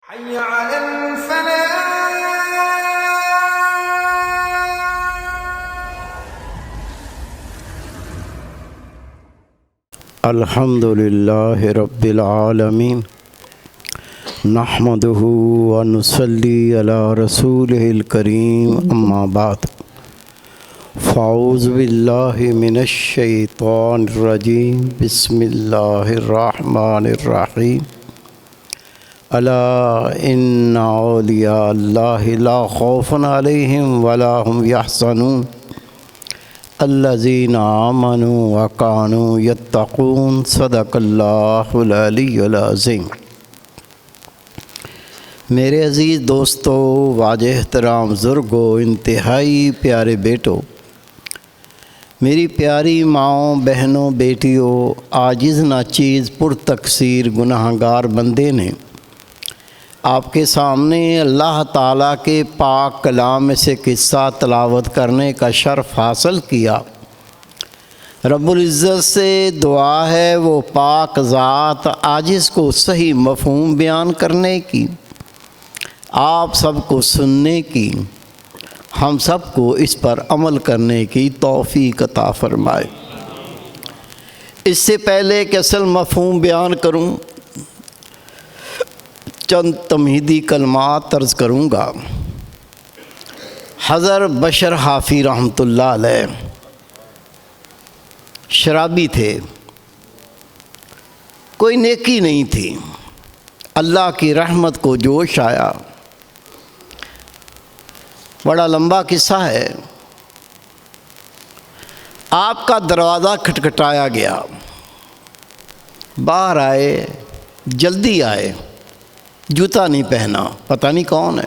حي على الفلاح. الحمد لله رب العالمين نحمده ونصلي على رسوله الكريم أما بعد فأعوذ بالله من الشيطان الرجيم بسم الله الرحمن الرحيم ألا إن أولياء الله لا خوف عليهم ولا هم يحزنون الذين آمنوا وكانوا يتقون صدق الله العلی العظیم۔ میرے عزیز دوستو، واجہ احترام بزرگو، انتہائی پیارے بیٹو، میری پیاری ماؤں، بہنوں، بیٹیوں، عاجز ناچیز پر تقصیر گناہگار بندے نے آپ کے سامنے اللہ تعالیٰ کے پاک کلام میں سے قصہ تلاوت کرنے کا شرف حاصل کیا۔ رب العزت سے دعا ہے وہ پاک ذات عاجز کو صحیح مفہوم بیان کرنے کی، آپ سب کو سننے کی، ہم سب کو اس پر عمل کرنے کی توفیق عطا فرمائے۔ اس سے پہلے کہ اصل مفہوم بیان کروں، چند تمہیدی کلمات عرض کروں گا۔ حضرت بشر حافی رحمۃ اللہ علیہ شرابی تھے، کوئی نیکی نہیں تھی۔ اللہ کی رحمت کو جوش آیا، بڑا لمبا قصہ ہے۔ آپ کا دروازہ کھٹکھٹایا گیا، باہر آئے، جلدی آئے، جوتا نہیں پہنا، پتہ نہیں کون ہے۔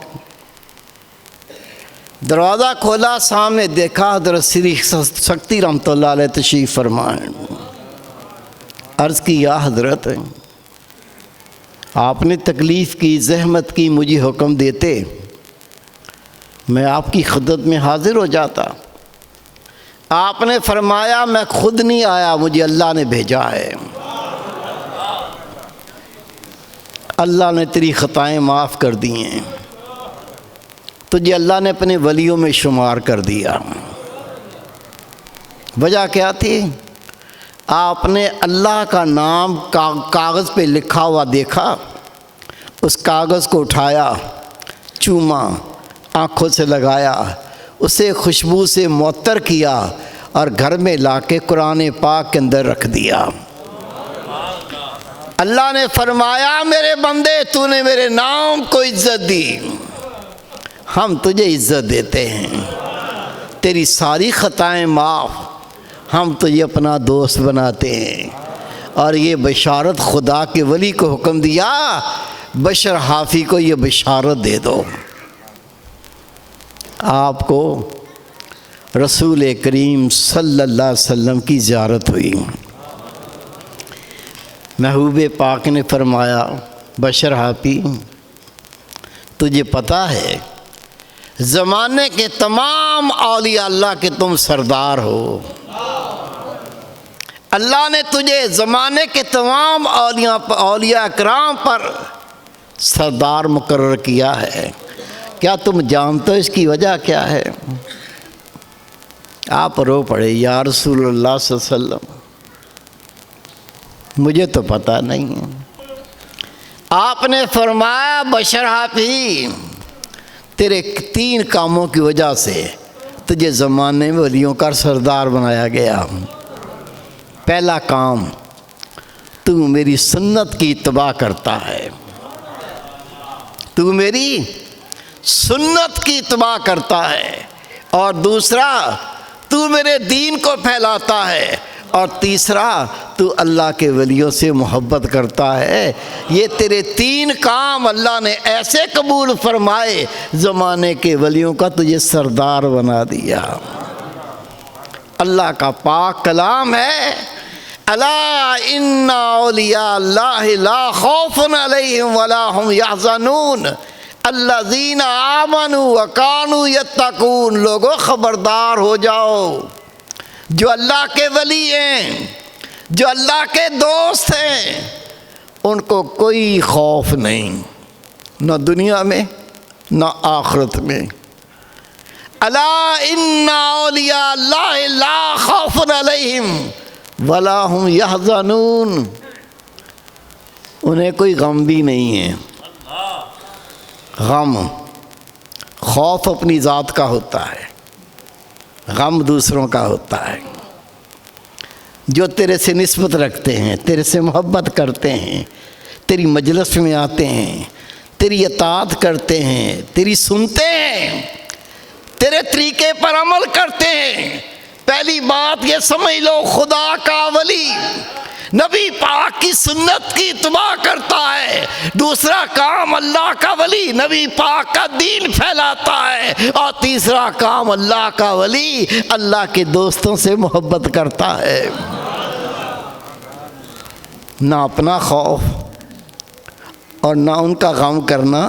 دروازہ کھولا، سامنے دیکھا حضرت سری سکتی رحمۃ اللہ علیہ تشریف فرمائے۔ عرض کی، یا حضرت، آپ نے تکلیف کی، زحمت کی، مجھے حکم دیتے، میں آپ کی خدمت میں حاضر ہو جاتا۔ آپ نے فرمایا میں خود نہیں آیا، مجھے اللہ نے بھیجا ہے۔ اللہ نے تیری خطائیں معاف کر دی ہیں، تجھے اللہ نے اپنے ولیوں میں شمار کر دیا۔ وجہ کیا تھی؟ آپ نے اللہ کا نام کاغذ پہ لکھا ہوا دیکھا، اس کاغذ کو اٹھایا، چوما، آنکھوں سے لگایا، اسے خوشبو سے معطر کیا اور گھر میں لا کے قرآن پاک کے اندر رکھ دیا۔ اللہ نے فرمایا میرے بندے، تو نے میرے نام کو عزت دی، ہم تجھے عزت دیتے ہیں، تیری ساری خطائیں معاف، ہم تجھے اپنا دوست بناتے ہیں۔ اور یہ بشارت خدا کے ولی کو حکم دیا، بشر حافی کو یہ بشارت دے دو۔ آپ کو رسول کریم صلی اللہ علیہ وسلم کی زیارت ہوئی۔ محبوب پاک نے فرمایا، بشر حافی، تجھے پتہ ہے زمانے کے تمام اولیاء اللہ کے تم سردار ہو۔ اللہ نے تجھے زمانے کے تمام اولیاء کرام پر سردار مقرر کیا ہے۔ کیا تم جانتے ہو اس کی وجہ کیا ہے؟ آپ رو پڑے، یا رسول اللہ صلی اللہ علیہ وسلم، مجھے تو پتہ نہیں ہے۔ آپ نے فرمایا بشر حافی، تیرے 3 کاموں کی وجہ سے تجھے زمانے میں ولیوں کا سردار بنایا گیا۔ پہلا کام، تو میری سنت کی اتباع کرتا ہے، تو میری سنت کی اتباع کرتا ہے، اور دوسرا تو میرے دین کو پھیلاتا ہے، اور تیسرا تو اللہ کے ولیوں سے محبت کرتا ہے۔ یہ تیرے 3 کام اللہ نے ایسے قبول فرمائے، زمانے کے ولیوں کا تجھے سردار بنا دیا۔ اللہ کا پاک کلام ہے، الا ان اولیاء اللہ لا خوف علیہم ولا هم یحزنون الذین آمنوا وکانوا یتقون۔ لوگوں خبردار ہو جاؤ، جو اللہ کے ولی ہیں، جو اللہ کے دوست ہیں، ان کو کوئی خوف نہیں، نہ دنیا میں نہ آخرت میں۔ الا ان اولیاء اللہ لا خوف علیہم ولا هم یحزنون، انہیں کوئی غم بھی نہیں ہے۔ غم، خوف اپنی ذات کا ہوتا ہے، غم دوسروں کا ہوتا ہے۔ جو تیرے سے نسبت رکھتے ہیں، تیرے سے محبت کرتے ہیں، تیری مجلس میں آتے ہیں، تیری اطاعت کرتے ہیں، تیری سنتے ہیں، تیرے طریقے پر عمل کرتے ہیں، پہلی بات یہ سمجھ لو خدا کا ولی نبی پاک کی سنت کی اتباع کرتا ہے، دوسرا کام اللہ کا ولی نبی پاک کا دین پھیلاتا ہے، اور تیسرا کام اللہ کا ولی اللہ کے دوستوں سے محبت کرتا ہے۔ نہ اپنا خوف اور نہ ان کا غم کرنا،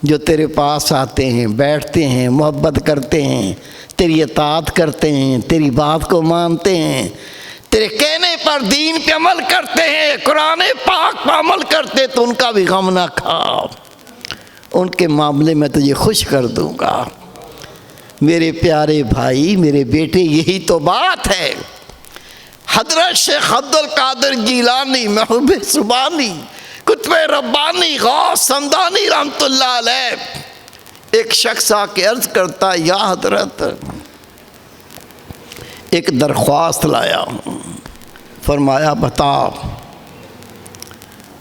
جو تیرے پاس آتے ہیں، بیٹھتے ہیں، محبت کرتے ہیں، تیری اطاعت کرتے ہیں، تیری بات کو مانتے ہیں، تیرے کہنے پر دین پہ عمل کرتے ہیں، قرآن پاک پر عمل کرتے، تو ان کا بھی غم نہ کھا، ان کے معاملے میں تجھے خوش کر دوں گا۔ میرے پیارے بھائی، میرے بیٹے، یہی تو بات ہے۔ حضرت شیخ عبد القادر جیلانی، محبوب سبحانی، قطب ربانی، غوث سمدانی رحمۃ اللہ علیہ، ایک شخص آ کے عرض کرتا، یا حضرت ایک درخواست لایا ہوں۔ فرمایا بتاؤ۔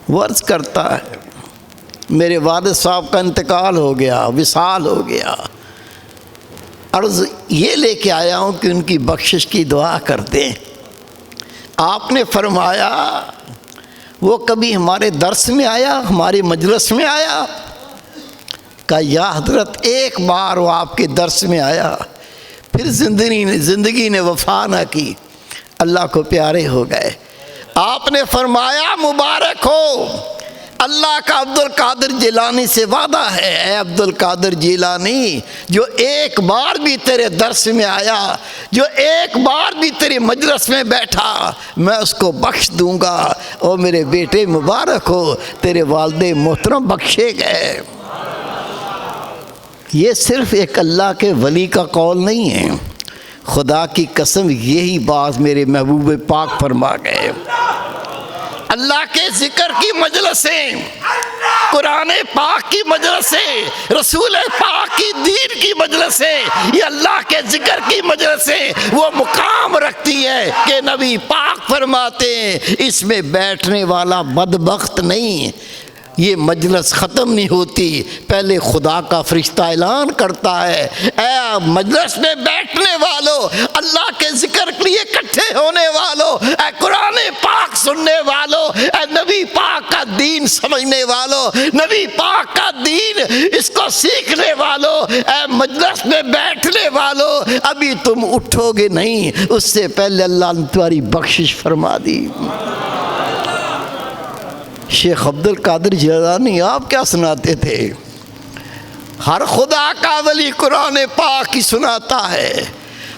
وہ عرض کرتا ہے میرے والد صاحب کا انتقال ہو گیا، وصال ہو گیا، عرض یہ لے کے آیا ہوں کہ ان کی بخشش کی دعا کر دیں۔ آپ نے فرمایا وہ کبھی ہمارے درس میں آیا، ہمارے مجلس میں آیا؟ کہا یا حضرت ایک بار وہ آپ کے درس میں آیا، پھر زندگی نے وفا نہ کی، اللہ کو پیارے ہو گئے۔ آپ نے فرمایا مبارک ہو، اللہ کا عبد القادر جیلانی سے وعدہ ہے، اے عبد القادر جیلانی، جو ایک بار بھی تیرے درس میں آیا، جو ایک بار بھی تیرے مجلس میں بیٹھا، میں اس کو بخش دوں گا۔ اور میرے بیٹے مبارک ہو، تیرے والد محترم بخشے گئے۔ یہ صرف ایک اللہ کے ولی کا قول نہیں ہے، خدا کی قسم یہی بات میرے محبوب پاک فرما گئے۔ اللہ کے ذکر کی مجلسیں، قرآن پاک کی مجلسیں، رسول پاک کی دین کی مجلسیں، یہ اللہ کے ذکر کی مجلسیں وہ مقام رکھتی ہے کہ نبی پاک فرماتے ہیں اس میں بیٹھنے والا بدبخت نہیں۔ یہ مجلس ختم نہیں ہوتی، پہلے خدا کا فرشتہ اعلان کرتا ہے، اے مجلس میں بیٹھنے والوں، اللہ کے ذکر کے لیے اکٹھے ہونے والوں، اے قرآن پاک سننے والوں، اے نبی پاک کا دین سمجھنے والوں، نبی پاک کا دین اس کو سیکھنے والوں، اے مجلس میں بیٹھنے والوں، ابھی تم اٹھو گے نہیں، اس سے پہلے اللہ نے تمہاری بخشش فرما دی۔ شیخ عبد القادر جیلانی آپ کیا سناتے تھے؟ ہر خدا کا ولی قرآن پاک کی سناتا ہے،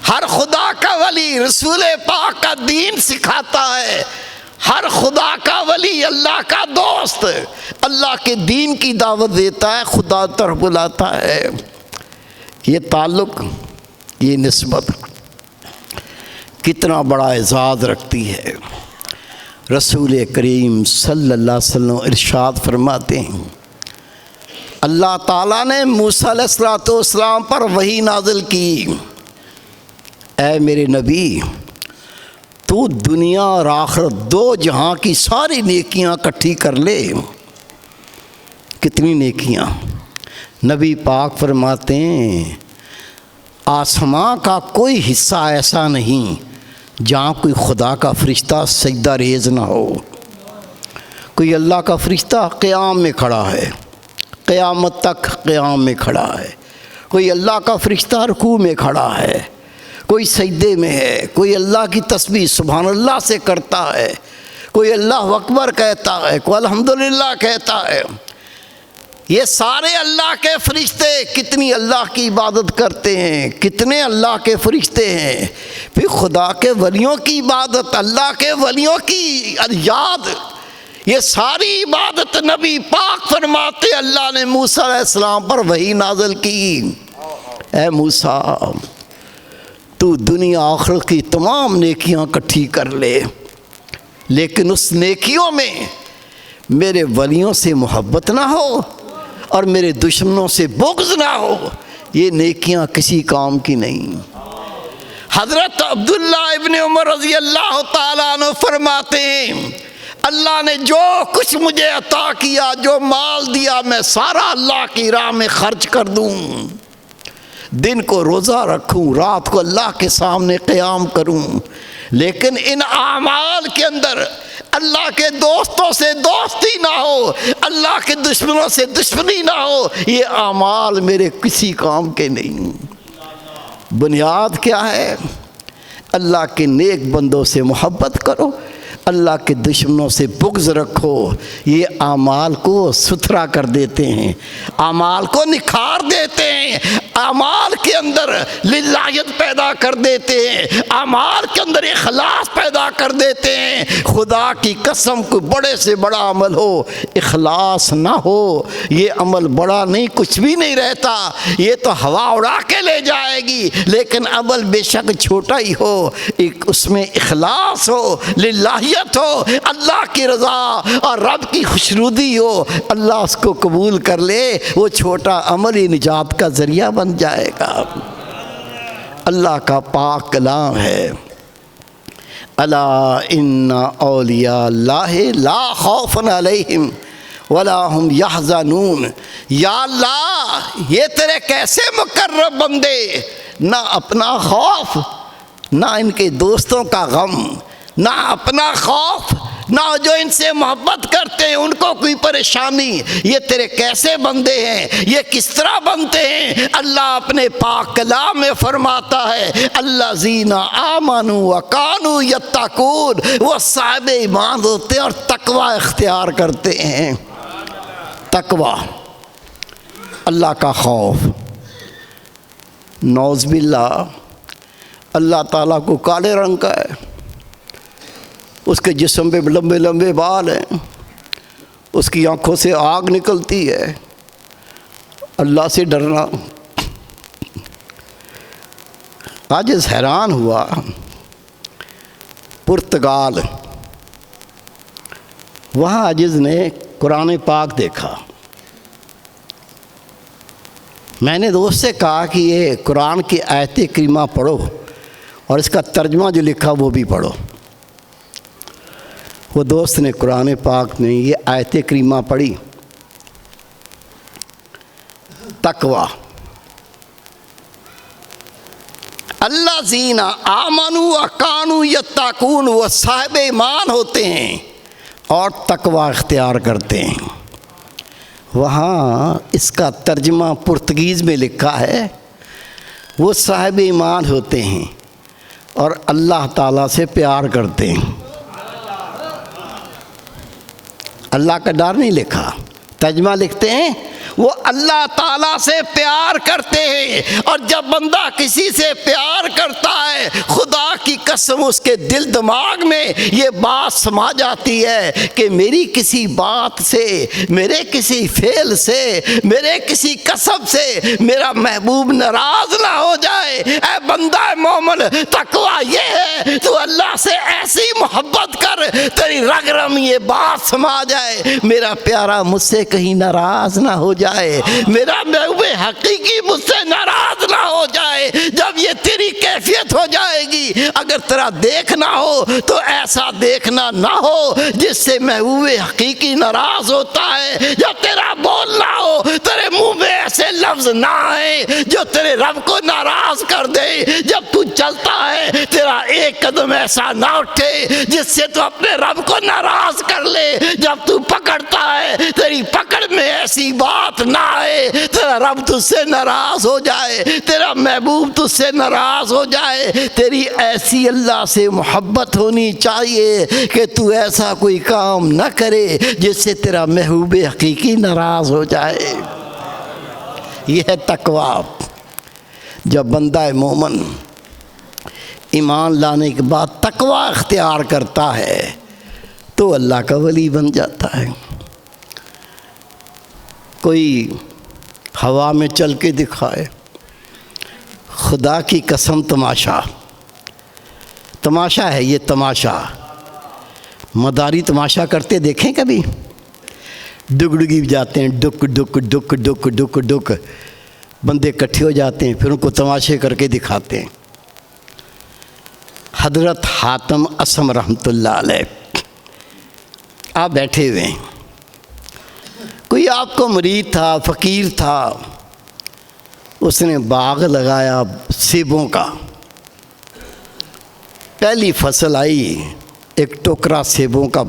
ہر خدا کا ولی رسول پاک کا دین سکھاتا ہے، ہر خدا کا ولی اللہ کا دوست اللہ کے دین کی دعوت دیتا ہے، خدا طرف بلاتا ہے۔ یہ تعلق، یہ نسبت کتنا بڑا اعزاز رکھتی ہے۔ رسول کریم صلی اللہ علیہ وسلم ارشاد فرماتے ہیں، اللہ تعالیٰ نے موسیٰ علیہ السلام پر وحی نازل کی، اے میرے نبی تو دنیا اور آخرت دو جہاں کی ساری نیکیاں اکٹھی کر لے۔ کتنی نیکیاں؟ نبی پاک فرماتے ہیں آسماں کا کوئی حصہ ایسا نہیں جہاں کوئی خدا کا فرشتہ سجدہ ریز نہ ہو۔ کوئی اللہ کا فرشتہ قیام میں کھڑا ہے، قیامت تک قیام میں کھڑا ہے، کوئی اللہ کا فرشتہ رکوع میں کھڑا ہے، کوئی سجدے میں ہے، کوئی اللہ کی تسبیح سبحان اللہ سے کرتا ہے، کوئی اللہ اکبر کہتا ہے، کوئی الحمدللہ کہتا ہے۔ یہ سارے اللہ کے فرشتے کتنی اللہ کی عبادت کرتے ہیں، کتنے اللہ کے فرشتے ہیں۔ پھر خدا کے ولیوں کی عبادت، اللہ کے ولیوں کی یاد، یہ ساری عبادت نبی پاک فرماتے اللہ نے موسیٰ علیہ السلام پر وحی نازل کی، اے موسیٰ تو دنیا آخرت کی تمام نیکیاں اکٹھی کر لے، لیکن اس نیکیوں میں میرے ولیوں سے محبت نہ ہو اور میرے دشمنوں سے بغض نہ ہو، یہ نیکیاں کسی کام کی نہیں۔ حضرت عبداللہ ابن عمر رضی اللہ تعالیٰ عنہ فرماتے ہیں اللہ نے جو کچھ مجھے عطا کیا، جو مال دیا، میں سارا اللہ کی راہ میں خرچ کر دوں، دن کو روزہ رکھوں، رات کو اللہ کے سامنے قیام کروں، لیکن ان اعمال کے اندر اللہ کے دوستوں سے دوستی نہ ہو، اللہ کے دشمنوں سے دشمنی نہ ہو، یہ اعمال میرے کسی کام کے نہیں۔ بنیاد کیا ہے؟ اللہ کے نیک بندوں سے محبت کرو، اللہ کے دشمنوں سے بغض رکھو، یہ اعمال کو ستھرا کر دیتے ہیں، اعمال کو نکھار دیتے ہیں، اعمال کے اندر للہیت پیدا کر دیتے ہیں، اعمال کے اندر اخلاص پیدا کر دیتے ہیں۔ خدا کی قسم کوئی بڑے سے بڑا عمل ہو، اخلاص نہ ہو، یہ عمل بڑا نہیں، کچھ بھی نہیں رہتا، یہ تو ہوا اڑا کے لے جائے گی، لیکن عمل بے شک چھوٹا ہی ہو، ایک اس میں اخلاص ہو، للہیت ہو، اللہ کی رضا اور رب کی خوشنودی ہو، اللہ اس کو قبول کر لے، وہ چھوٹا عمل ہی نجات کا ذریعہ بن جائے گا۔ اللہ کا پاک کلام ہے، الا ان اولیاء اللہ لا خوف علیہم ولا هم یحزنون۔ یا اللہ یہ تیرے کیسے مقرب بندے، نہ اپنا خوف، نہ ان کے دوستوں کا غم، نہ اپنا خوف، نہ جو ان سے محبت کرتے ہیں ان کو کوئی پریشانی، یہ تیرے کیسے بندے ہیں، یہ کس طرح بنتے ہیں؟ اللہ اپنے پاک کلام میں فرماتا ہے الذین آمنوا وکانوا یتقون، وہ صاحب ایمان ہوتے ہیں اور تقوی اختیار کرتے ہیں۔ تقوی، اللہ کا خوف۔ نعوذ باللہ، اللہ تعالیٰ کو کالے رنگ کا ہے، اس کے جسم پہ لمبے لمبے بال ہیں، اس کی آنکھوں سے آگ نکلتی ہے، اللہ سے ڈرنا۔ آج حیران ہوا، پرتگال، وہاں عاجز نے قرآن پاک دیکھا۔ میں نے دوست سے کہا کہ یہ قرآن کی آیت کریمہ پڑھو اور اس کا ترجمہ جو لکھا وہ بھی پڑھو۔ وہ دوست نے قرآن پاک میں یہ آیت کریمہ پڑھی، تقوی، الذین آمنوا وکانوا یتقون، وہ صاحب ایمان ہوتے ہیں اور تقوی اختیار کرتے ہیں۔ وہاں اس کا ترجمہ پرتگیز میں لکھا ہے، وہ صاحب ایمان ہوتے ہیں اور اللہ تعالیٰ سے پیار کرتے ہیں۔ اللہ کا ڈر نہیں لکھا، ترجمہ لکھتے ہیں وہ اللہ تعالیٰ سے پیار کرتے ہیں، اور جب بندہ کسی سے پیار کرتا ہے خدا کی قسم اس کے دل دماغ میں یہ بات سما جاتی ہے کہ میری کسی بات سے، میرے کسی فعل سے، میرے کسی قسم سے میرا محبوب ناراض نہ ہو جائے۔ اے بندہ مومن، تقوی یہ ہے تو اللہ سے ایسی محبت کر تیری رگ رگ میں یہ بات سما جائے میرا پیارا مجھ سے کہیں ناراض نہ ہو جائے، میرا محبوب حقیقی مجھ سے ناراض نہ ہو جائے۔ جب یہ تیری کیفیت ہو جائے گی، اگر تیرا دیکھنا ہو تو ایسا دیکھنا نہ ہو جس سے محبوب حقیقی ناراض ہوتا ہے۔ جب تیرا بولنا ہو تیرے منہ میں ایسے لفظ نہ آئے جو تیرے رب کو ناراض کر دے۔ جب تو چلتا ہے تیرا ایک قدم ایسا نہ اٹھے جس سے تو اپنے رب کو ناراض کر لے۔ جب تو پکڑتا ہے تیری پکڑ میں ایسی بات نہ آئے تیرا رب تجھ سے ناراض ہو جائے، تیرا محبوب تجھ سے ناراض ہو جائے۔ تیری ایسی اللہ سے محبت ہونی چاہیے کہ تو ایسا کوئی کام نہ کرے جس سے تیرا محبوب حقیقی ناراض ہو جائے۔ یہ ہے تقوی۔ جب بندہ مومن ایمان لانے کے بعد تقوی اختیار کرتا ہے تو اللہ کا ولی بن جاتا ہے۔ کوئی ہوا میں چل کے دکھائے، خدا کی قسم تماشا ہے یہ تماشا۔ مداری تماشا کرتے دیکھیں کبھی؟ ڈگڈگی جاتے ہیں، ڈک ڈک ڈک ڈک ڈک ڈک، بندے اکٹھے ہو جاتے ہیں، پھر ان کو تماشے کر کے دکھاتے ہیں۔ حضرت حاتم اسم رحمۃ اللہ علیہ آپ بیٹھے ہوئے ہیں، کوئی آپ کو مرید تھا، فقیر تھا، اس نے باغ لگایا سیبوں کا۔ پہلی فصل آئی، ایک ٹوکرا سیبوں کا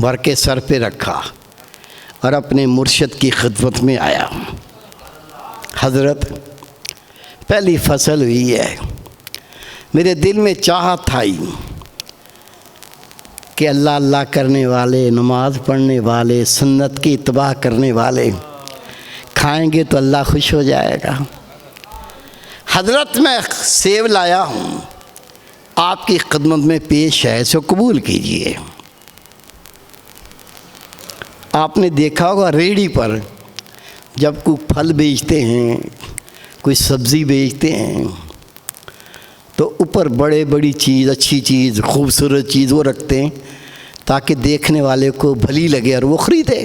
بھر کے سر پہ رکھا اور اپنے مرشد کی خدمت میں آیا۔ حضرت پہلی فصل ہوئی ہے، میرے دل میں چاہت تھا کہ اللہ اللہ کرنے والے، نماز پڑھنے والے، سنت کی اتباع کرنے والے کھائیں گے تو اللہ خوش ہو جائے گا۔ حضرت میں سیب لایا ہوں، آپ کی خدمت میں پیش ہے، اسے قبول کیجئے۔ آپ نے دیکھا ہوگا ریڑھی پر جب کوئی پھل بیچتے ہیں، کوئی سبزی بیچتے ہیں، تو اوپر بڑی چیز، اچھی چیز، خوبصورت چیز وہ رکھتے ہیں تاکہ دیکھنے والے کو بھلی لگے اور وہ خریدے۔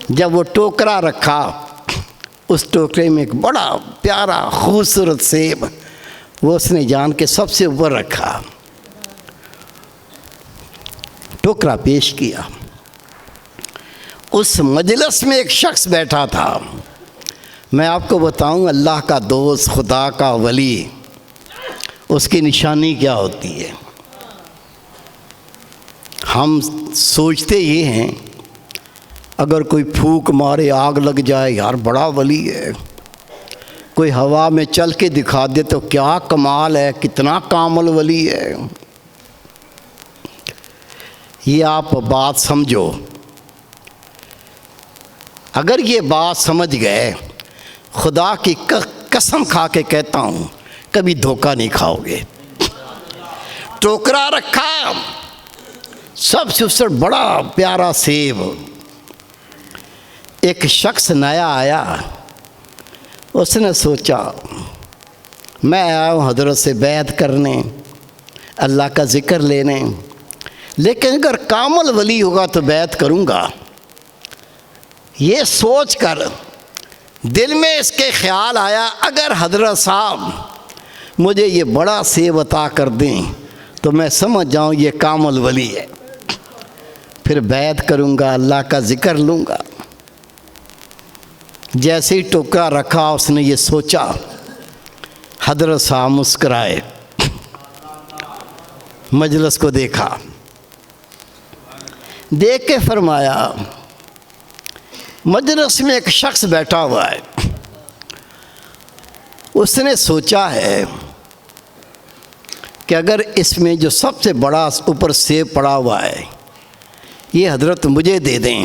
جب وہ ٹوکرا رکھا، اس ٹوکرے میں ایک بڑا پیارا خوبصورت سیب وہ اس نے جان کے سب سے اوپر رکھا، ٹوکرا پیش کیا۔ اس مجلس میں ایک شخص بیٹھا تھا، میں آپ کو بتاؤں اللہ کا دوست، خدا کا ولی، اس کی نشانی کیا ہوتی ہے؟ ہم سوچتے یہ ہیں اگر کوئی پھونک مارے آگ لگ جائے، یار بڑا ولی ہے، کوئی ہوا میں چل کے دکھا دے تو کیا کمال ہے، کتنا کامل ولی ہے۔ یہ آپ بات سمجھو، اگر یہ بات سمجھ گئے، خدا کی قسم کھا کے کہتا ہوں کبھی دھوکہ نہیں کھاؤ گے۔ ٹوکرا رکھا، سب سے بڑا پیارا سیب۔ ایک شخص نیا آیا، اس نے سوچا میں آیا ہوں حضرت سے بیعت کرنے، اللہ کا ذکر لینے، لیکن اگر کامل ولی ہوگا تو بیعت کروں گا۔ یہ سوچ کر دل میں اس کے خیال آیا اگر حضرت صاحب مجھے یہ بڑا سیب عطا کر دیں تو میں سمجھ جاؤں یہ کامل ولی ہے، پھر بیعت کروں گا، اللہ کا ذکر لوں گا۔ جیسے ہی ٹوکرا رکھا اس نے یہ سوچا، حضرت صاحب مسکرائے، مجلس کو دیکھا، دیکھ کے فرمایا مجلس میں ایک شخص بیٹھا ہوا ہے، اس نے سوچا ہے کہ اگر اس میں جو سب سے بڑا اوپر سیب پڑا ہوا ہے یہ حضرت مجھے دے دیں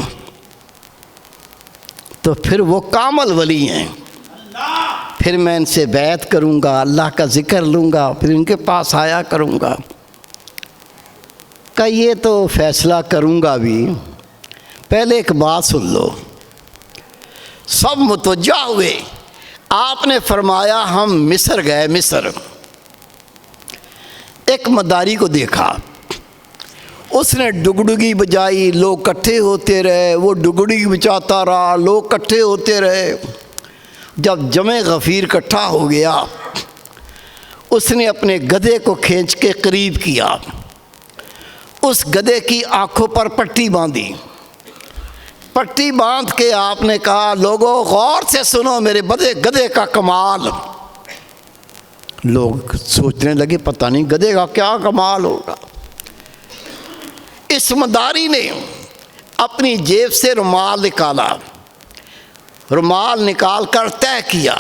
تو پھر وہ کامل ولی ہیں، پھر میں ان سے بیعت کروں گا، اللہ کا ذکر لوں گا، پھر ان کے پاس آیا کروں گا۔ کہ یہ تو فیصلہ کروں گا بھی، پہلے ایک بات سن لو۔ سب متوجہ ہوئے، آپ نے فرمایا ہم مصر گئے، مصر ایک مداری کو دیکھا، اس نے ڈگڈگی بجائی، لوگ اکٹھے ہوتے رہے، وہ ڈگڈگی بجاتا رہا، لوگ اکٹھے ہوتے رہے۔ جب جمع غفیر اکٹھا ہو گیا، اس نے اپنے گدھے کو کھینچ کے قریب کیا، اس گدھے کی آنکھوں پر پٹی باندھی، پٹی باندھ کے آپ نے کہا لوگوں غور سے سنو میرے گدھے کا کمال۔ لوگ سوچنے لگے پتہ نہیں گدھے کا کیا کمال ہوگا۔ اس مداری نے اپنی جیب سے رومال نکالا، رومال نکال کر طے کیا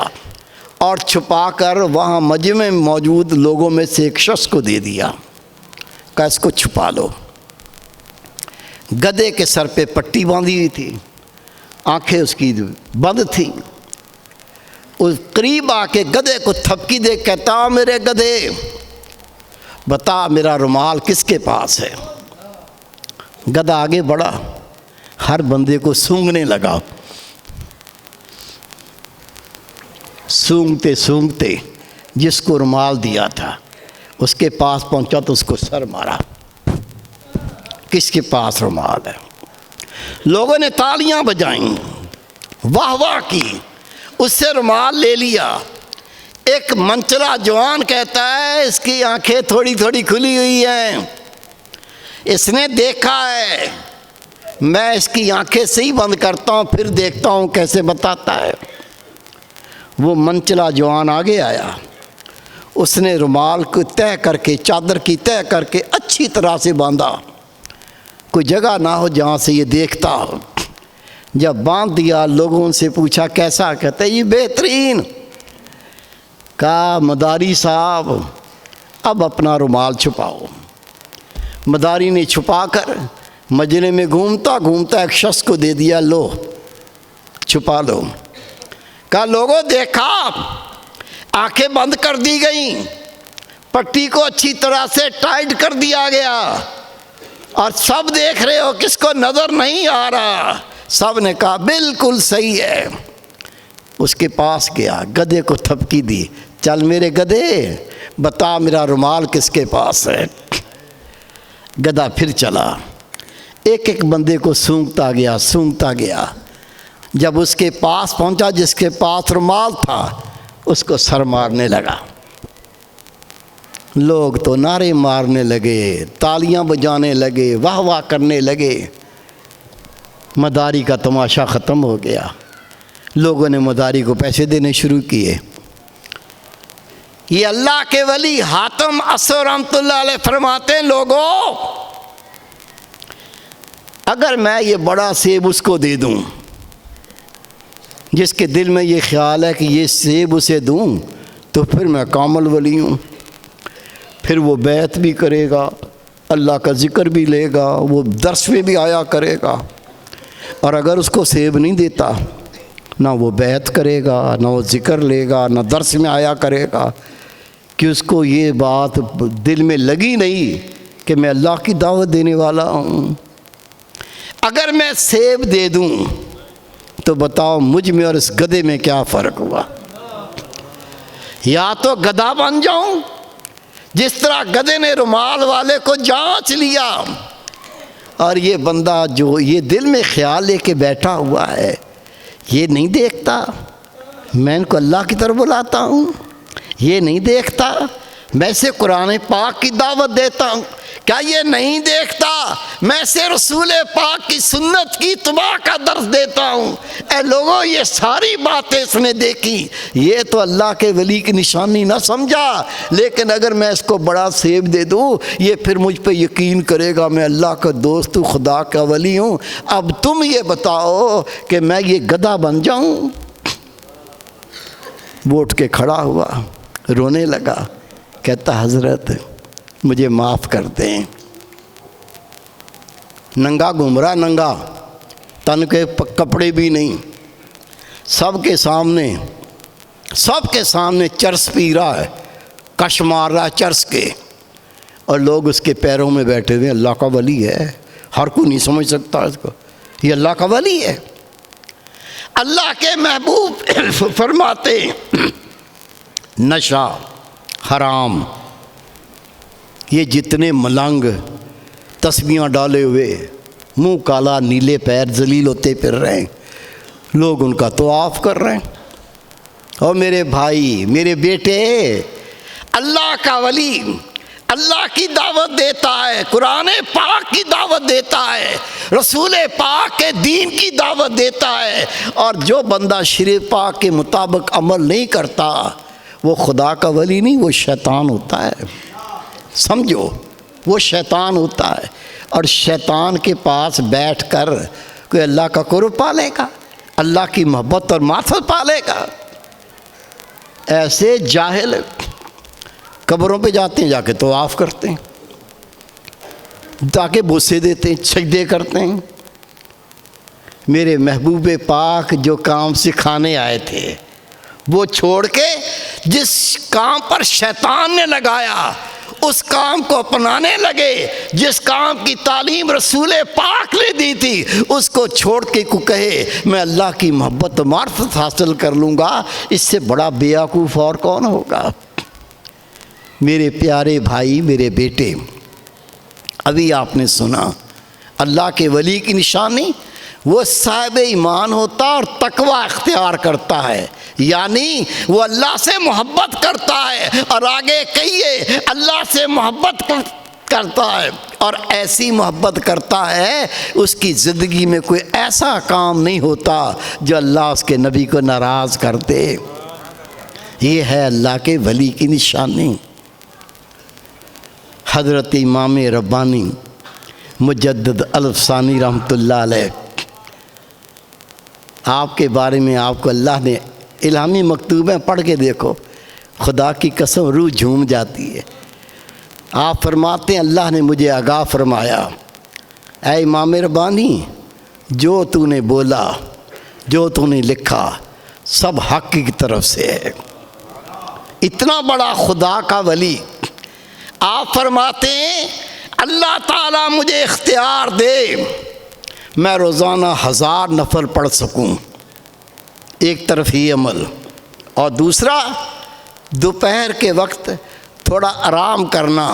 اور چھپا کر وہاں مجمع میں موجود لوگوں میں سے ایک شخص کو دے دیا کہ اس کو چھپا لو۔ گدھے کے سر پہ پٹی باندھی ہوئی تھی، آنکھیں اس کی بند تھیں۔ اس قریب آ کے گدھے کو تھپکی دے کہتا میرے گدھے بتا میرا رومال کس کے پاس ہے؟ گدھا آگے بڑھا، ہر بندے کو سونگھنے لگا، سونگتے سونگتے جس کو رومال دیا تھا اس کے پاس پہنچا تو اس کو سر مارا، کس کے پاس رومال ہے؟ لوگوں نے تالیاں بجائیں، واہ واہ کی، اس سے رومال لے لیا۔ ایک منچلا جوان کہتا ہے اس کی آنکھیں تھوڑی تھوڑی کھلی ہوئی ہیں، اس نے دیکھا ہے، میں اس کی آنکھیں صحیح بند کرتا ہوں پھر دیکھتا ہوں کیسے بتاتا ہے۔ وہ منچلا جوان آگے آیا، اس نے رومال کو طے کر کے، چادر کی طے کر کے اچھی طرح سے باندھا، کوئی جگہ نہ ہو جہاں سے یہ دیکھتا ہو۔ جب باندھ دیا لوگوں سے پوچھا کیسا؟ کہتے ہیں یہ بہترین۔ کہا مداری صاحب اب اپنا رومال چھپاؤ۔ مداری نے چھپا کر مجلے میں گھومتا گھومتا ایک شخص کو دے دیا، لو چھپا لو۔ کہا لوگوں دیکھا، آنکھیں بند کر دی گئیں، پٹی کو اچھی طرح سے ٹائٹ کر دیا گیا اور سب دیکھ رہے ہو، کس کو نظر نہیں آ رہا؟ سب نے کہا بالکل صحیح ہے۔ اس کے پاس گیا، گدھے کو تھپکی دی، چل میرے گدھے بتا میرا رومال کس کے پاس ہے؟ گدھا پھر چلا، ایک ایک بندے کو سونگتا گیا سونگتا گیا، جب اس کے پاس پہنچا جس کے پاس رومال تھا اس کو سر مارنے لگا۔ لوگ تو نعرے مارنے لگے، تالیاں بجانے لگے، واہ واہ کرنے لگے۔ مداری کا تماشا ختم ہو گیا، لوگوں نے مداری کو پیسے دینے شروع کیے۔ یہ اللہ کے ولی حاتم اسد رحمۃ اللہ علیہ فرماتے ہیں لوگوں اگر میں یہ بڑا سیب اس کو دے دوں، جس کے دل میں یہ خیال ہے کہ یہ سیب اسے دوں تو پھر میں کامل ولی ہوں، پھر وہ بیعت بھی کرے گا، اللہ کا ذکر بھی لے گا، وہ درس میں بھی آیا کرے گا۔ اور اگر اس کو سیب نہیں دیتا، نہ وہ بیعت کرے گا، نہ وہ ذکر لے گا، نہ درس میں آیا کرے گا، کہ اس کو یہ بات دل میں لگی نہیں کہ میں اللہ کی دعوت دینے والا ہوں۔ اگر میں سیب دے دوں تو بتاؤ مجھ میں اور اس گدھے میں کیا فرق ہوا؟ یا تو گدھا بن جاؤں جس طرح گدھے نے رومال والے کو جانچ لیا، اور یہ بندہ جو یہ دل میں خیال لے کے بیٹھا ہوا ہے یہ نہیں دیکھتا میں ان کو اللہ کی طرف بلاتا ہوں، یہ نہیں دیکھتا میں اسے قرآن پاک کی دعوت دیتا ہوں، کیا یہ نہیں دیکھتا میں اسے رسول پاک کی سنت کی اتباع کا درس دیتا ہوں؟ اے لوگوں یہ ساری باتیں اس نے دیکھی، یہ تو اللہ کے ولی کی نشانی نہ سمجھا، لیکن اگر میں اس کو بڑا سیب دے دوں یہ پھر مجھ پہ یقین کرے گا میں اللہ کا دوست ہوں، خدا کا ولی ہوں۔ اب تم یہ بتاؤ کہ میں یہ گدھا بن جاؤں؟ وہ اٹھ کے کھڑا ہوا، رونے لگا، کہتا حضرت مجھے معاف کر دیں، ننگا گھوم رہا، ننگا، تن کے کپڑے بھی نہیں، سب کے سامنے چرس پی رہا ہے، کش مار رہا ہے چرس کے، اور لوگ اس کے پیروں میں بیٹھے ہوئے، اللہ کا ولی ہے، ہر کوئی نہیں سمجھ سکتا اس کو، یہ اللہ کا ولی ہے۔ اللہ کے محبوب فرماتے نشہ حرام، یہ جتنے ملنگ تسبیحاں ڈالے ہوئے، منہ کالا نیلے پیر ذلیل ہوتے پھر رہے ہیں، لوگ ان کا طواف کر رہے ہیں۔ اور میرے بھائی، میرے بیٹے، اللہ کا ولی اللہ کی دعوت دیتا ہے، قرآن پاک کی دعوت دیتا ہے، رسول پاک کے دین کی دعوت دیتا ہے، اور جو بندہ شرع پاک کے مطابق عمل نہیں کرتا وہ خدا کا ولی نہیں، وہ شیطان ہوتا ہے، سمجھو، وہ شیطان ہوتا ہے۔ اور شیطان کے پاس بیٹھ کر کوئی اللہ کا قرب پالے گا، اللہ کی محبت اور معرفت پالے گا؟ ایسے جاہل قبروں پہ جاتے ہیں، جا کے طواف کرتے ہیں، تاکہ بوسے دیتے ہیں، سجدے کرتے ہیں۔ میرے محبوب پاک جو کام سکھانے آئے تھے وہ چھوڑ کے جس کام پر شیطان نے لگایا اس کام کو اپنانے لگے جس کام کی تعلیم رسول پاک نے دی تھی، اس کو چھوڑ کے کو کہے میں اللہ کی محبت و معرفت حاصل کر لوں گا، اس سے بڑا بیوقوف اور کون ہوگا؟ میرے پیارے بھائی، میرے بیٹے، ابھی آپ نے سنا اللہ کے ولی کی نشانی وہ صاحب ایمان ہوتا اور تقوی اختیار کرتا ہے، یعنی وہ اللہ سے محبت کرتا ہے، اور آگے کہیے اللہ سے محبت کرتا ہے، اور ایسی محبت کرتا ہے اس کی زندگی میں کوئی ایسا کام نہیں ہوتا جو اللہ اس کے نبی کو ناراض کر دے۔ یہ ہے اللہ کے ولی کی نشانی۔ حضرت امام ربانی مجدد الفسانی رحمۃ اللہ علیہ، آپ کے بارے میں آپ کو اللہ نے الہامی مکتوبیں پڑھ کے دیکھو، خدا کی قسم روح جھوم جاتی ہے۔ آپ فرماتے ہیں اللہ نے مجھے آگاہ فرمایا، اے امام ربانی، جو تو نے بولا، جو تو نے لکھا، سب حق کی طرف سے ہے۔ اتنا بڑا خدا کا ولی، آپ فرماتے ہیں اللہ تعالیٰ مجھے اختیار دے میں روزانہ 1000 نفل پڑھ سکوں، ایک طرف ہی عمل، اور دوسرا دوپہر کے وقت تھوڑا آرام کرنا،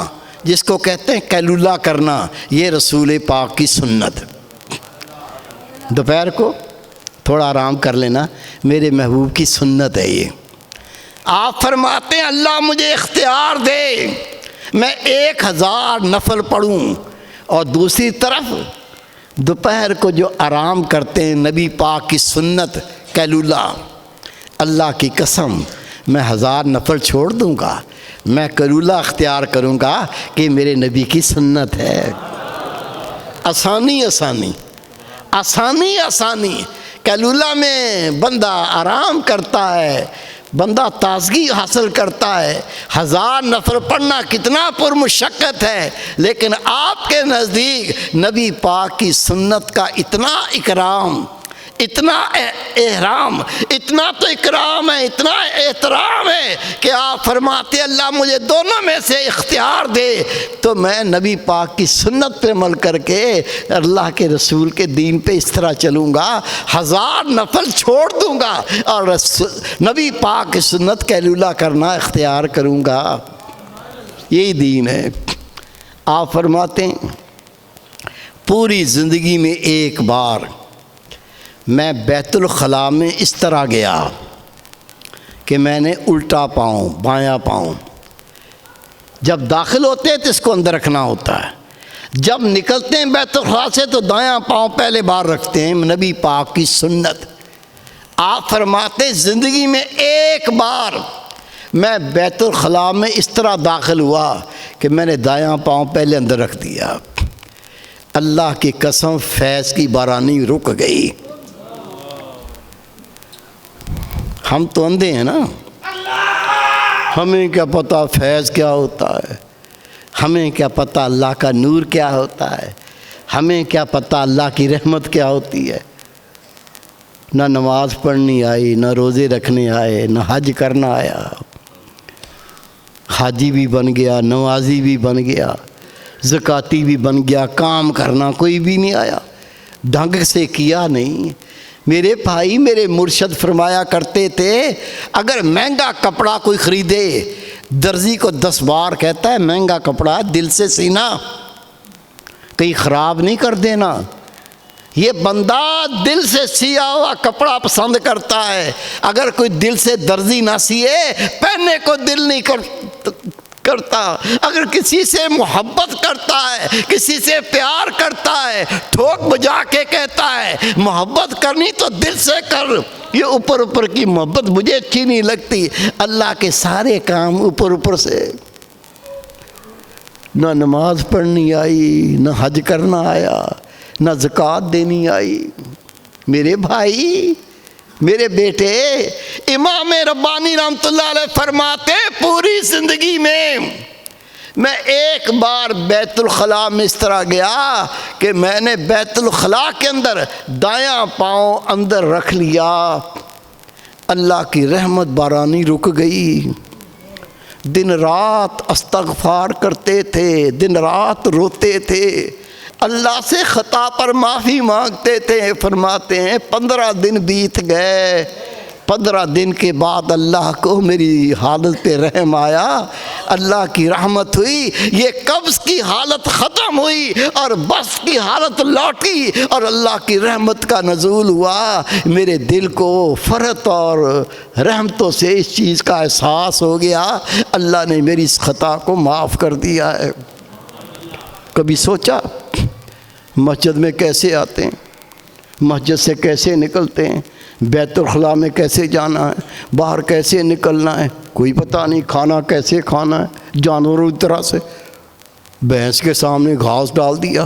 جس کو کہتے ہیں قیلولہ کرنا، یہ رسول پاک کی سنت۔ دوپہر کو تھوڑا آرام کر لینا میرے محبوب کی سنت ہے یہ۔ آپ فرماتے ہیں اللہ مجھے اختیار دے میں 1000 نفل پڑھوں، اور دوسری طرف دوپہر کو جو آرام کرتے ہیں نبی پاک کی سنت قیلولہ، اللہ کی قسم میں 1000 نفل چھوڑ دوں گا، میں قیلولہ اختیار کروں گا کہ میرے نبی کی سنت ہے۔ آسانی آسانی آسانی آسانی، قیلولہ میں بندہ آرام کرتا ہے، بندہ تازگی حاصل کرتا ہے۔ 1000 نفل پڑھنا کتنا پرمشقت ہے، لیکن آپ کے نزدیک نبی پاک کی سنت کا اتنا اکرام، اتنا احرام، اتنا تو اکرام ہے، اتنا احترام ہے کہ آپ فرماتے اللہ مجھے دونوں میں سے اختیار دے تو میں نبی پاک کی سنت پہ عمل کر کے اللہ کے رسول کے دین پہ اس طرح چلوں گا، 1000 نفل چھوڑ دوں گا اور نبی پاک کی سنت قیلولہ کرنا اختیار کروں گا۔ یہی دین ہے۔ آپ فرماتے ہیں پوری زندگی میں ایک بار میں بیت الخلاء میں اس طرح گیا کہ میں نے الٹا پاؤں بایاں پاؤں، جب داخل ہوتے ہیں تو اس کو اندر رکھنا ہوتا ہے، جب نکلتے ہیں بیت الخلاء سے تو دایاں پاؤں پہلے بار رکھتے ہیں، نبی پاک کی سنت۔ آپ فرماتے زندگی میں ایک بار میں بیت الخلاء میں اس طرح داخل ہوا کہ میں نے دایاں پاؤں پہلے اندر رکھ دیا، اللہ کی قسم فیض کی بارانی رک گئی۔ ہم تو اندھے ہیں نا، ہمیں کیا پتہ فیض کیا ہوتا ہے، ہمیں کیا پتہ اللہ کا نور کیا ہوتا ہے، ہمیں کیا پتہ اللہ کی رحمت کیا ہوتی ہے۔ نہ نماز پڑھنی آئی، نہ روزے رکھنے آئے، نہ حج کرنا آیا، حاجی بھی بن گیا، نمازی بھی بن گیا، زکاتی بھی بن گیا، کام کرنا کوئی بھی نہیں آیا، ڈھنگ سے کیا نہیں۔ میرے بھائی، میرے مرشد فرمایا کرتے تھے اگر مہنگا کپڑا کوئی خریدے، درزی کو 10 بار کہتا ہے مہنگا کپڑا دل سے سینا، کہیں خراب نہیں کر دینا۔ یہ بندہ دل سے سیا ہوا کپڑا پسند کرتا ہے، اگر کوئی دل سے درزی نہ سیے پہننے کو دل نہیں کرتا۔ اگر کسی سے محبت کرتا ہے، کسی سے پیار کرتا ہے، ٹھوک بجا کے کہتا ہے محبت کرنی تو دل سے کر، یہ اوپر اوپر کی محبت مجھے اچھی نہیں لگتی۔ اللہ کے سارے کام اوپر اوپر سے، نہ نماز پڑھنی آئی، نہ حج کرنا آیا، نہ زکوٰۃ دینی آئی۔ میرے بھائی، میرے بیٹے، امام ربانی رحمۃ اللہ علیہ فرماتے پوری زندگی میں ایک بار بیت الخلاء میں اس طرح گیا کہ میں نے بیت الخلاء کے اندر دایاں پاؤں اندر رکھ لیا، اللہ کی رحمت بارانی رک گئی، دن رات استغفار کرتے تھے، دن رات روتے تھے، اللہ سے خطا پر معافی مانگتے تھے۔ فرماتے ہیں 15 دن بیت گئے، 15 دن کے بعد اللہ کو میری حالت پہ رحم آیا، اللہ کی رحمت ہوئی، یہ قبض کی حالت ختم ہوئی اور بس کی حالت لوٹی اور اللہ کی رحمت کا نزول ہوا۔ میرے دل کو فرحت اور رحمتوں سے اس چیز کا احساس ہو گیا، اللہ نے میری اس خطا کو معاف کر دیا ہے۔ کبھی سوچا مسجد میں کیسے آتے ہیں، مسجد سے کیسے نکلتے ہیں، بیت الخلاء میں کیسے جانا ہے، باہر کیسے نکلنا ہے، کوئی پتہ نہیں، کھانا کیسے کھانا ہے، جانوروں کی طرح سے۔ بھینس کے سامنے گھاس ڈال دیا،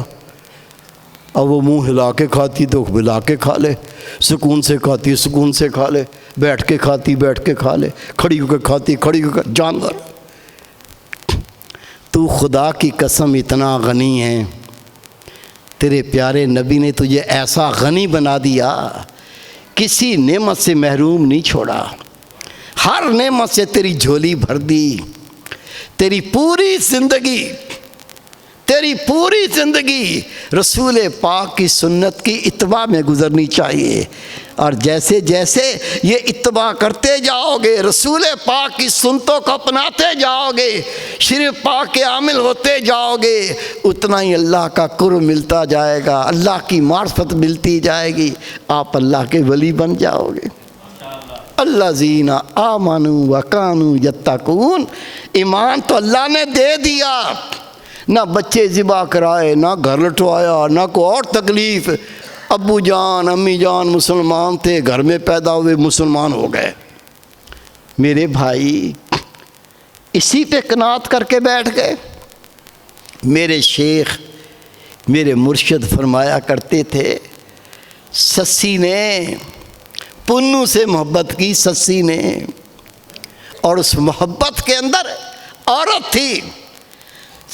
اب وہ منہ ہلا کے کھاتی تو ہلا کے کھا لے، سکون سے کھاتی سکون سے کھا لے، بیٹھ کے کھاتی بیٹھ کے کھا لے، کھڑی ہو کے کھاتی کھڑی ہو کے۔ جانور، تو خدا کی قسم اتنا غنی ہے، تیرے پیارے نبی نے تجھے ایسا غنی بنا دیا، کسی نعمت سے محروم نہیں چھوڑا، ہر نعمت سے تیری جھولی بھر دی۔ تیری پوری زندگی رسول پاک کی سنت کی اتباع میں گزرنی چاہیے، اور جیسے جیسے یہ اتباع کرتے جاؤ گے، رسول پاک کی سنتوں کو اپناتے جاؤ گے، شرف پاک کے عامل ہوتے جاؤ گے، اتنا ہی اللہ کا قرب ملتا جائے گا، اللہ کی معرفت ملتی جائے گی، آپ اللہ کے ولی بن جاؤ گے۔ الذین آمنوا وکانوا یتقون، ایمان تو اللہ نے دے دیا، نہ بچے ذبح کرائے، نہ گھر لٹوایا، نہ کوئی اور تکلیف۔ ابو جان امی جان مسلمان تھے، گھر میں پیدا ہوئے مسلمان ہو گئے۔ میرے بھائی اسی پہ قناعت کر کے بیٹھ گئے۔ میرے شیخ میرے مرشد فرمایا کرتے تھے، سسی نے پنو سے محبت کی، سسی نے، اور اس محبت کے اندر عورت تھی،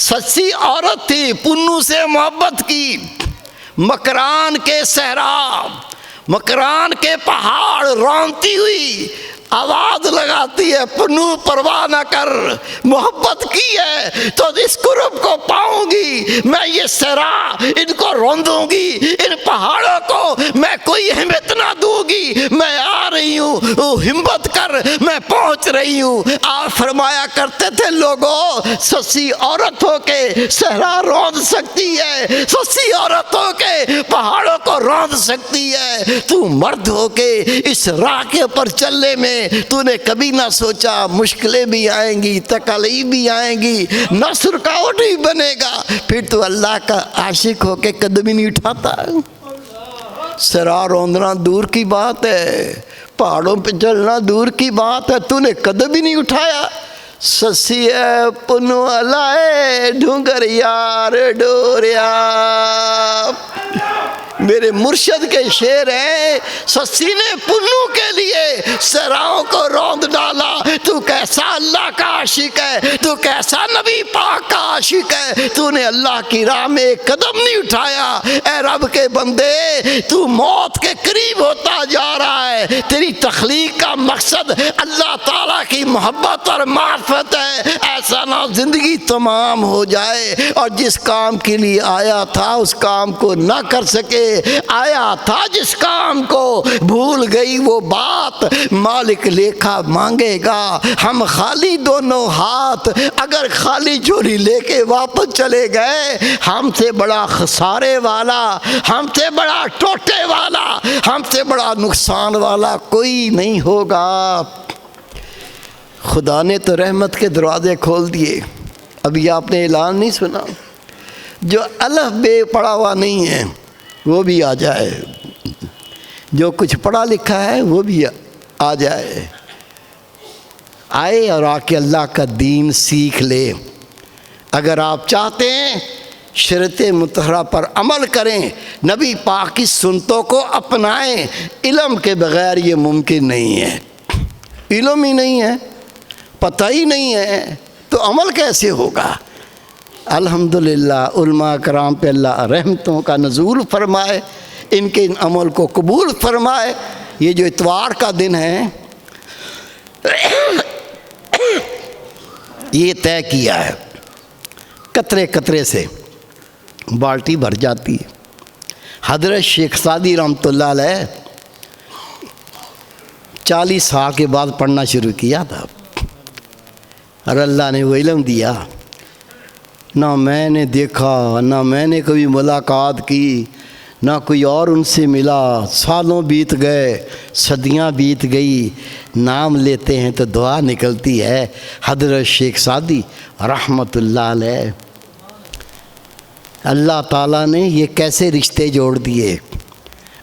سچی عورت تھی، پنو سے محبت کی، مکران کے صحرا، مکران کے پہاڑ رونتی ہوئی آواز لگاتی ہے، پنو پرواہ نہ کر، محبت کی ہے تو اس قرب کو پاؤں گی، میں یہ صحرا ان کو روندوں گی، ان پہاڑوں کو میں کوئی اہمیت نہ دوں گی، میں آ رہی ہوں، ہمت کر، میں پہنچ رہی ہوں۔ آپ فرمایا کرتے تھے، لوگوں سسی عورت ہو کے صحرا روند سکتی ہے، سسی عورت ہو کے پہاڑوں کو روند سکتی ہے، تو مرد ہو کے اس راہ کے اوپر چلنے میں تو نے کبھی نہ سوچا مشکلیں بھی آئیں گی، تکالیف بھی آئیں گی، نصر کا بھی بنے گا، پھر تو اللہ کا عاشق ہو کے قدم ہی نہیں اٹھاتا۔ صحرا روندنا دور کی بات ہے، پہاڑوں پہ چلنا دور کی بات ہے، تو نے قدم ہی نہیں اٹھایا۔ سسی ہے پنو لائے ڈھونگر یار ڈوریا، میرے مرشد کے شعر ہیں، سسی نے پنو کے لیے صحراؤں کو روند ڈالا، تو کیسا اللہ کا عاشق ہے، تو کیسا نبی پاک کا عاشق ہے، تو نے اللہ کی راہ میں ایک قدم نہیں اٹھایا۔ اے رب کے بندے، تو موت کے قریب ہوتا جا رہا ہے، تیری تخلیق کا مقصد اللہ تعالیٰ کی محبت اور معرفت ہے، ایسا نہ زندگی تمام ہو جائے اور جس کام کے لیے آیا تھا اس کام کو نہ کر سکے، آیا تھا جس کام کو بھول گئی وہ بات، مالک لیکھا مانگے گا، ہم خالی دونوں ہاتھ، اگر خالی جھولی لے کے واپس چلے گئے، ہم سے بڑا خسارے والا، ہم سے بڑا ٹوٹے والا، ہم سے بڑا نقصان والا کوئی نہیں ہوگا۔ خدا نے تو رحمت کے دروازے کھول دیے، ابھی آپ نے اعلان نہیں سنا، جو الف بے پڑھا ہوا نہیں ہے وہ بھی آ جائے، جو کچھ پڑھا لکھا ہے وہ بھی آ جائے، آئے اور آ کے اللہ کا دین سیکھ لے۔ اگر آپ چاہتے ہیں شریعت مطہرہ پر عمل کریں، نبی پاک کی سنتوں کو اپنائیں، علم کے بغیر یہ ممکن نہیں ہے، علم ہی نہیں ہے، پتہ ہی نہیں ہے تو عمل کیسے ہوگا؟ الحمدللہ علماء کرام پہ اللہ رحمتوں کا نزول فرمائے، ان کے ان عمل کو قبول فرمائے۔ یہ جو اتوار کا دن ہے، یہ طے کیا ہے، قطرے قطرے سے بالٹی بھر جاتی ہے۔ حضرت شیخ سعدی رحمۃ اللہ علیہ 40 سال کے بعد پڑھنا شروع کیا تھا، اور اللہ نے وہ علم دیا، نہ میں نے دیکھا، نہ میں نے کبھی ملاقات کی، نہ کوئی اور ان سے ملا، سالوں بیت گئے، صدیاں بیت گئی، نام لیتے ہیں تو دعا نکلتی ہے۔ حضرت شیخ سعدی رحمۃ اللہ علیہ، اللہ تعالیٰ نے یہ کیسے رشتے جوڑ دیے،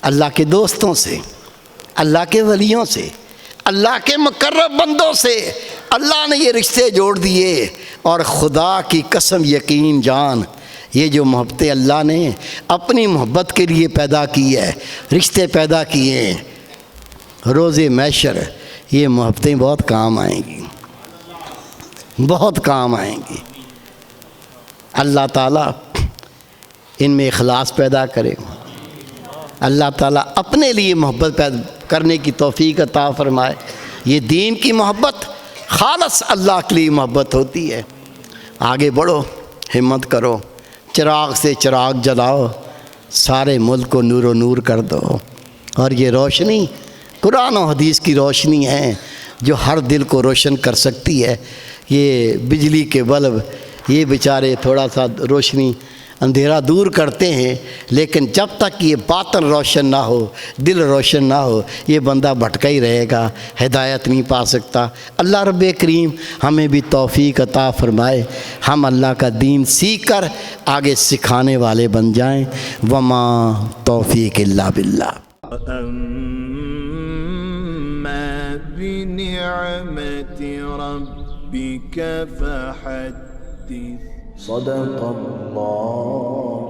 اللہ کے دوستوں سے، اللہ کے ولیوں سے، اللہ کے مقرب بندوں سے اللہ نے یہ رشتے جوڑ دیے۔ اور خدا کی قسم، یقین جان، یہ جو محبتیں اللہ نے اپنی محبت کے لیے پیدا کی ہے، رشتے پیدا کیے ہیں، روز محشر یہ محبتیں بہت کام آئیں گی، بہت کام آئیں گی۔ اللہ تعالیٰ ان میں اخلاص پیدا کرے، اللہ تعالیٰ اپنے لیے محبت پیدا کرنے کی توفیق عطا فرمائے۔ یہ دین کی محبت خالص اللہ کے لیے محبت ہوتی ہے۔ آگے بڑھو، ہمت کرو، چراغ سے چراغ جلاؤ، سارے ملک کو نور و نور کر دو۔ اور یہ روشنی قرآن و حدیث کی روشنی ہے جو ہر دل کو روشن کر سکتی ہے۔ یہ بجلی کے بلب، یہ بیچارے تھوڑا سا روشنی اندھیرا دور کرتے ہیں، لیکن جب تک یہ باطن روشن نہ ہو، دل روشن نہ ہو، یہ بندہ بھٹکا ہی رہے گا، ہدایت نہیں پا سکتا۔ اللہ رب کریم ہمیں بھی توفیق عطا فرمائے، ہم اللہ کا دین سیکھ کر آگے سکھانے والے بن جائیں۔ وما توفیق الا باللہ۔ أما بنعمة ربك فحدث۔ صدق الله